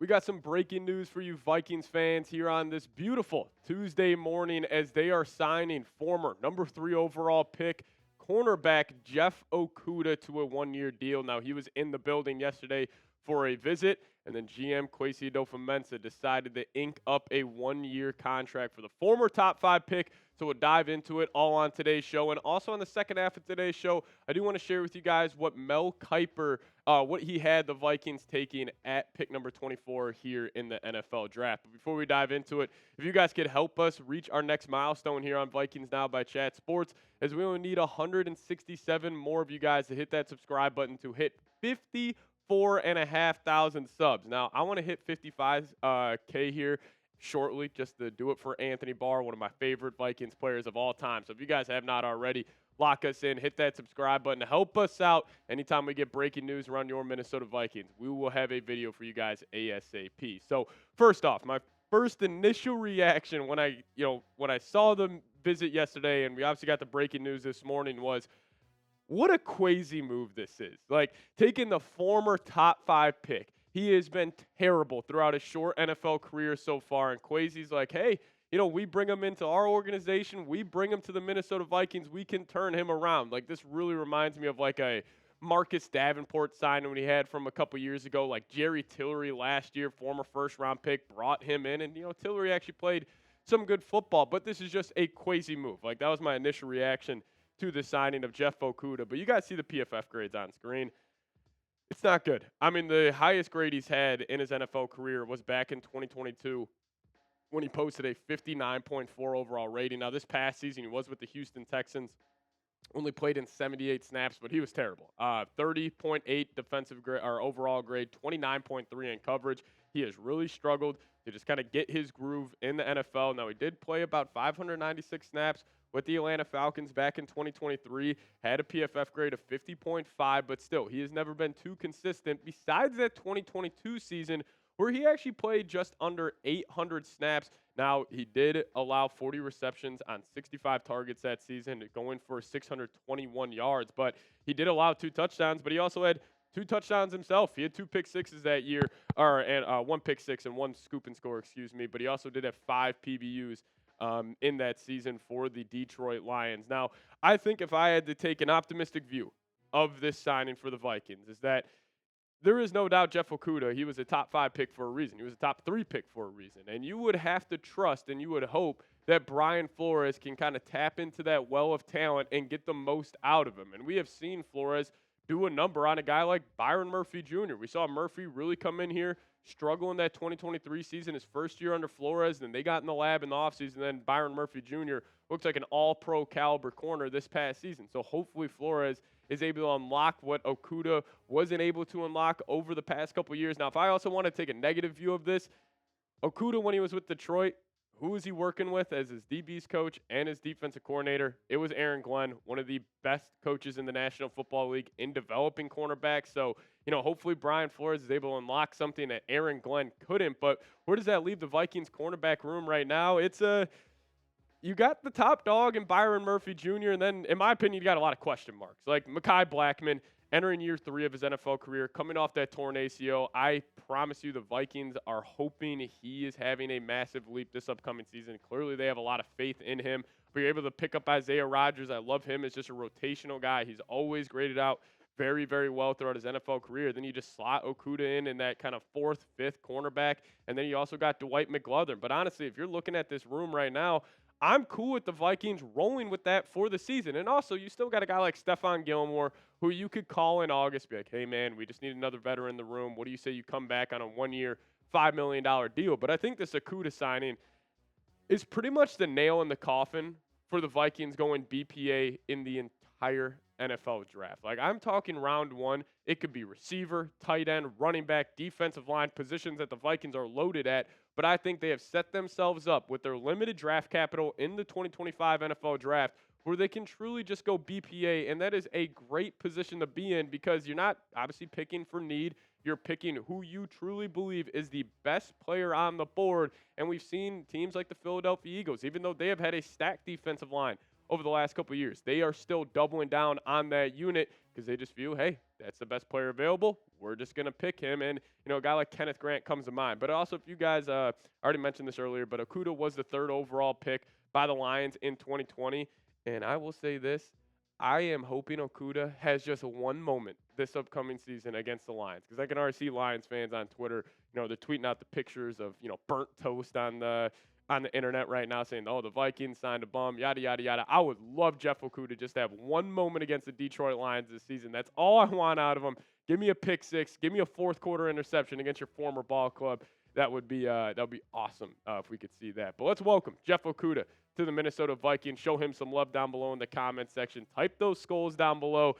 We got some breaking news for you Vikings fans here on this beautiful Tuesday morning as they are signing former number 3 overall pick cornerback Jeff Okudah to a one-year deal. Now, he was in the building yesterday for a visit, and then GM Kwesi Adofo-Mensah decided to ink up a one-year contract for the former top 5 pick. So we'll dive into it all on today's show. And also on the second half of today's show, I do want to share with you guys what Mel Kiper, what he had the Vikings taking at pick number 24 here in the NFL draft. But before we dive into it, if you guys could help us reach our next milestone here on Vikings Now by Chat Sports, as we only need 167 more of you guys to hit that subscribe button to hit 54,500 subs. Now, I want to hit 55K here shortly, just to do it for Anthony Barr, one of my favorite Vikings players of all time. So if you guys have not already, lock us in, hit that subscribe button to help us out. Anytime we get breaking news around your Minnesota Vikings, we will have a video for you guys ASAP. So first off, my first initial reaction when I saw the visit yesterday, and we obviously got the breaking news this morning, was what a crazy move this is. Like, taking the former top 5 pick. He has been terrible throughout his short NFL career so far. And Kwesi's like, hey, we bring him into our organization. We bring him to the Minnesota Vikings. We can turn him around. Like, this really reminds me of like a Marcus Davenport signing when he had from a couple years ago. Like Jerry Tillery last year, former first-round pick, brought him in. And, Tillery actually played some good football. But this is just a Kwesi move. Like, that was my initial reaction to the signing of Jeff Okudah. But you guys see the PFF grades on screen. It's not good. I mean, the highest grade he's had in his NFL career was back in 2022 when he posted a 59.4 overall rating. Now, this past season, he was with the Houston Texans, only played in 78 snaps, but he was terrible. 30.8 defensive grade or overall grade, 29.3 in coverage. He has really struggled to just kind of get his groove in the NFL. Now, he did play about 596 snaps with the Atlanta Falcons back in 2023, had a PFF grade of 50.5, but still, he has never been too consistent besides that 2022 season where he actually played just under 800 snaps. Now, he did allow 40 receptions on 65 targets that season, going for 621 yards, but he did allow 2 touchdowns, but he also had 2 touchdowns himself. He had 2 pick sixes that year, and 1 pick six and 1 scoop and score, but he also did have 5 PBUs in that season for the Detroit Lions. Now, I think if I had to take an optimistic view of this signing for the Vikings, is that there is no doubt Jeff Okudah, he was a top 5 pick for a reason. He was a top 3 pick for a reason. And you would have to trust and you would hope that Brian Flores can kind of tap into that well of talent and get the most out of him. And we have seen Flores do a number on a guy like Byron Murphy Jr. We saw Murphy really come in here, struggle in that 2023 season, his first year under Flores. Then they got in the lab in the offseason. Then Byron Murphy Jr. looks like an all-pro caliber corner this past season. So hopefully Flores is able to unlock what Okudah wasn't able to unlock over the past couple years. Now, if I also want to take a negative view of this, Okudah, when he was with Detroit, who was he working with as his DB's coach and his defensive coordinator? It was Aaron Glenn, one of the best coaches in the National Football League in developing cornerbacks. So, hopefully Brian Flores is able to unlock something that Aaron Glenn couldn't. But where does that leave the Vikings cornerback room right now? You got the top dog in Byron Murphy Jr., and then, in my opinion, you got a lot of question marks. Like Mekhi Blackmon, entering year 3 of his NFL career, coming off that torn ACL. I promise you the Vikings are hoping he is having a massive leap this upcoming season. Clearly, they have a lot of faith in him. But you're able to pick up Isaiah Rodgers. I love him as just a rotational guy. He's always graded out very, very well throughout his NFL career. Then you just slot Okudah in that kind of 4th, 5th cornerback. And then you also got Dwight McGlothern. But honestly, if you're looking at this room right now, I'm cool with the Vikings rolling with that for the season. And also, you still got a guy like Stephon Gilmore who you could call in August, be like, hey, man, we just need another veteran in the room. What do you say you come back on a 1-year, $5 million deal? But I think this Okudah signing is pretty much the nail in the coffin for the Vikings going BPA in the entire NFL draft. Like, I'm talking round 1. It could be receiver, tight end, running back, defensive line, positions that the Vikings are loaded at. But I think they have set themselves up with their limited draft capital in the 2025 NFL draft where they can truly just go BPA, and that is a great position to be in because you're not obviously picking for need. You're picking who you truly believe is the best player on the board, and we've seen teams like the Philadelphia Eagles, even though they have had a stacked defensive line, over the last couple of years. They are still doubling down on that unit because they just view, hey, that's the best player available. We're just going to pick him. And, a guy like Kenneth Grant comes to mind. But also, if you guys already mentioned this earlier, but Okudah was the 3rd overall pick by the Lions in 2020. And I will say this. I am hoping Okudah has just one moment this upcoming season against the Lions, because I can already see Lions fans on Twitter, they're tweeting out the pictures of, burnt toast on the internet right now saying, oh, the Vikings signed a bum, yada, yada, yada. I would love Jeff Okudah just to have one moment against the Detroit Lions this season. That's all I want out of him. Give me a pick six. Give me a 4th quarter interception against your former ball club. That would be awesome if we could see that. But let's welcome Jeff Okudah to the Minnesota Vikings. Show him some love down below in the comment section. Type those skulls down below.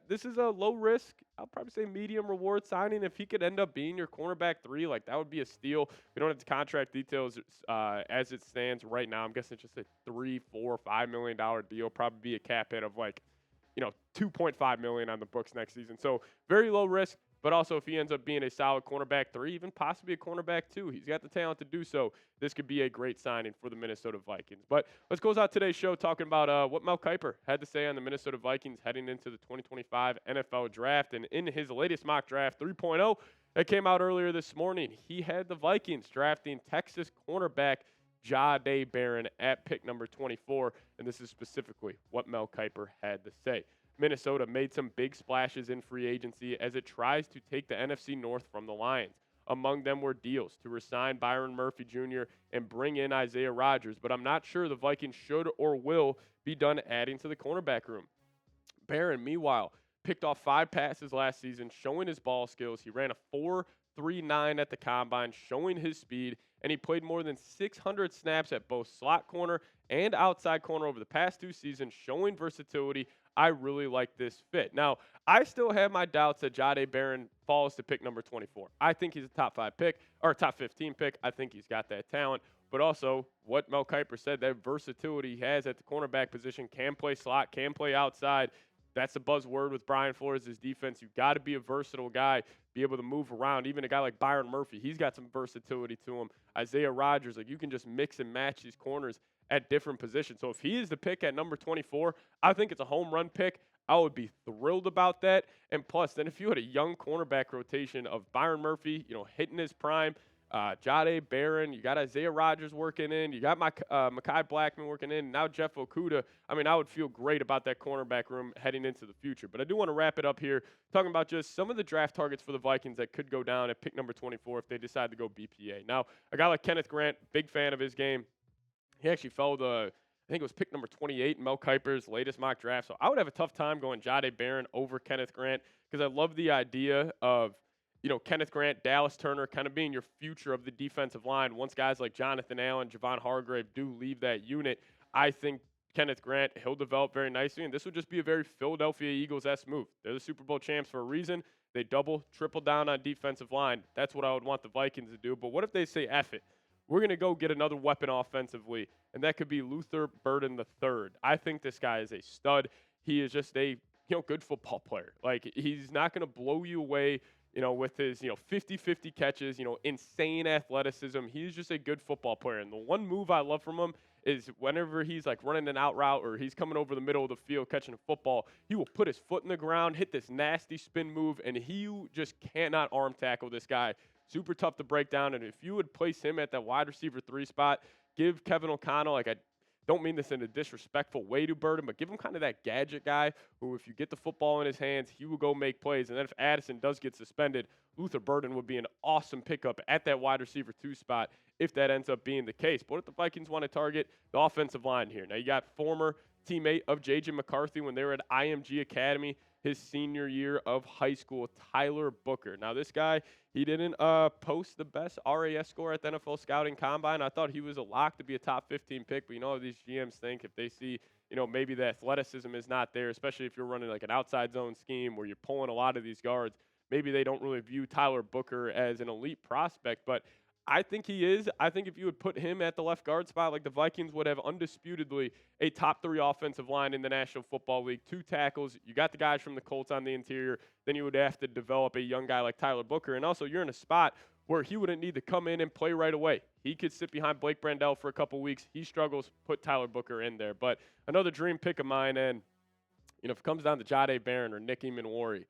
This is a low risk, I'll probably say medium reward signing. If he could end up being your cornerback 3, like that would be a steal. We don't have the contract details as it stands right now. I'm guessing it's just a $3, $4, $5 million deal. Probably be a cap hit of $2.5 million on the books next season. So very low risk. But also, if he ends up being a solid cornerback 3, even possibly a cornerback 2, he's got the talent to do so. This could be a great signing for the Minnesota Vikings. But let's close out today's show talking about what Mel Kiper had to say on the Minnesota Vikings heading into the 2025 NFL Draft. And in his latest mock draft 3.0 that came out earlier this morning, he had the Vikings drafting Texas cornerback Jahdae Barron at pick number 24. And this is specifically what Mel Kiper had to say. Minnesota made some big splashes in free agency as it tries to take the NFC North from the Lions. Among them were deals to re-sign Byron Murphy Jr. and bring in Isaiah Rodgers, but I'm not sure the Vikings should or will be done adding to the cornerback room. Barron, meanwhile, picked off 5 passes last season, showing his ball skills. He ran a 4.39 at the combine, showing his speed, and he played more than 600 snaps at both slot corner and outside corner over the past 2 seasons, showing versatility. I really like this fit. Now, I still have my doubts that Jahdae Barron falls to pick number 24. I think he's a top 5 pick or top 15 pick. I think he's got that talent. But also, what Mel Kiper said, that versatility he has at the cornerback position, can play slot, can play outside. That's the buzzword with Brian Flores' defense. You've got to be a versatile guy, be able to move around. Even a guy like Byron Murphy, he's got some versatility to him. Isaiah Rodgers, you can just mix and match these corners at different positions. So if he is the pick at number 24, I think it's a home run pick. I would be thrilled about that. And plus, then if you had a young cornerback rotation of Byron Murphy, hitting his prime, Jahdae Barron, you got Isaiah Rodgers working in, you got Mekhi Blackman working in, now Jeff Okudah. I would feel great about that cornerback room heading into the future. But I do want to wrap it up here talking about just some of the draft targets for the Vikings that could go down at pick number 24 if they decide to go BPA. Now, a guy like Kenneth Grant, big fan of his game. He actually fell to, I think it was pick number 28 in Mel Kiper's latest mock draft. So I would have a tough time going Jahdae Barron over Kenneth Grant because I love the idea of, Kenneth Grant, Dallas Turner kind of being your future of the defensive line. Once guys like Jonathan Allen, Javon Hargrave do leave that unit, I think Kenneth Grant, he'll develop very nicely. And this would just be a very Philadelphia Eagles-esque move. They're the Super Bowl champs for a reason. They double, triple down on defensive line. That's what I would want the Vikings to do. But what if they say, F it? We're going to go get another weapon offensively, and that could be Luther Burden III. I think this guy is a stud. He is just a good football player. Like, he's not going to blow you away, with his 50-50 catches, insane athleticism. He's just a good football player. And the one move I love from him is whenever he's like running an out route or he's coming over the middle of the field catching a football, he will put his foot in the ground, hit this nasty spin move, and he just cannot arm tackle this guy. Super tough to break down, and if you would place him at that wide receiver 3 spot, give Kevin O'Connell, I don't mean this in a disrespectful way to Burden, but give him kind of that gadget guy who, if you get the football in his hands, he will go make plays. And then if Addison does get suspended, Luther Burden would be an awesome pickup at that wide receiver 2 spot if that ends up being the case. But what if the Vikings want to target the offensive line here? Now, you got former teammate of J.J. McCarthy when they were at IMG Academy his senior year of high school, Tyler Booker. Now, this guy, he didn't post the best RAS score at the NFL Scouting Combine. I thought he was a lock to be a top 15 pick, but these GMs think if they see, maybe the athleticism is not there, especially if you're running like an outside zone scheme where you're pulling a lot of these guards, maybe they don't really view Tyler Booker as an elite prospect, but I think he is. I think if you would put him at the left guard spot, like the Vikings would have undisputedly a top 3 offensive line in the National Football League, 2 tackles. You got the guys from the Colts on the interior. Then you would have to develop a young guy like Tyler Booker. And also, you're in a spot where he wouldn't need to come in and play right away. He could sit behind Blake Brandel for a couple weeks. He struggles, put Tyler Booker in there. But another dream pick of mine, and if it comes down to Jahdae Barron or Nick Emanwari,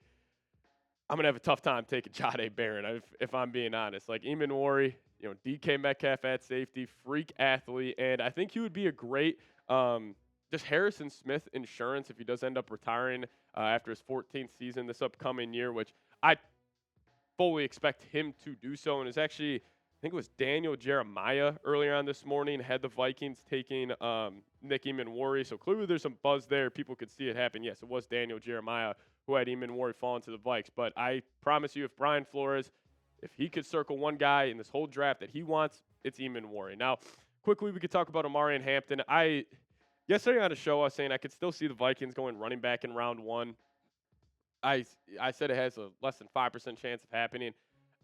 I'm going to have a tough time taking Jahdae Barron if I'm being honest. Like Emanwari, DK Metcalf at safety, freak athlete, and I think he would be a great just Harrison Smith insurance if he does end up retiring after his 14th season this upcoming year, which I fully expect him to do so. And it's actually, I think it was Daniel Jeremiah earlier on this morning had the Vikings taking Nick Emanwari. So clearly there's some buzz there. People could see it happen. Yes, it was Daniel Jeremiah who had Emanwari fall into the Vikes. But I promise you, if Brian Flores, if he could circle one guy in this whole draft that he wants, it's Emanwari. Now, quickly, we could talk about Omarion Hampton. Yesterday on the show, I was saying I could still see the Vikings going running back in round 1. I said it has a less than 5% chance of happening.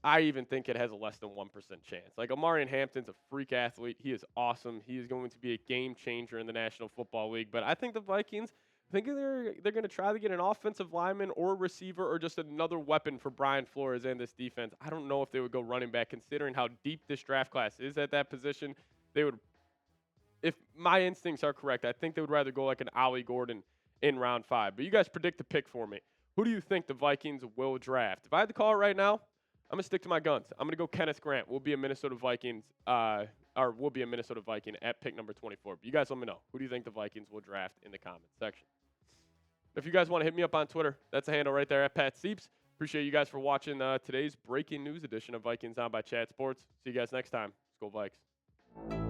I even think it has a less than 1% chance. Like, Omarion Hampton's a freak athlete. He is awesome. He is going to be a game changer in the National Football League. But I think the Vikings, they're going to try to get an offensive lineman or a receiver or just another weapon for Brian Flores and this defense. I don't know if they would go running back, considering how deep this draft class is at that position. They would, if my instincts are correct, I think they would rather go like an Ollie Gordon in round 5. But you guys predict the pick for me. Who do you think the Vikings will draft? If I had to call it right now, I'm going to stick to my guns. I'm going to go Kenneth Grant. We'll be a Minnesota Viking at pick number 24. But you guys let me know. Who do you think the Vikings will draft in the comments section? If you guys want to hit me up on Twitter, that's a handle right there at Pat Sieps. Appreciate you guys for watching today's breaking news edition of Vikings On by Chat Sports. See you guys next time. Let's go Vikes.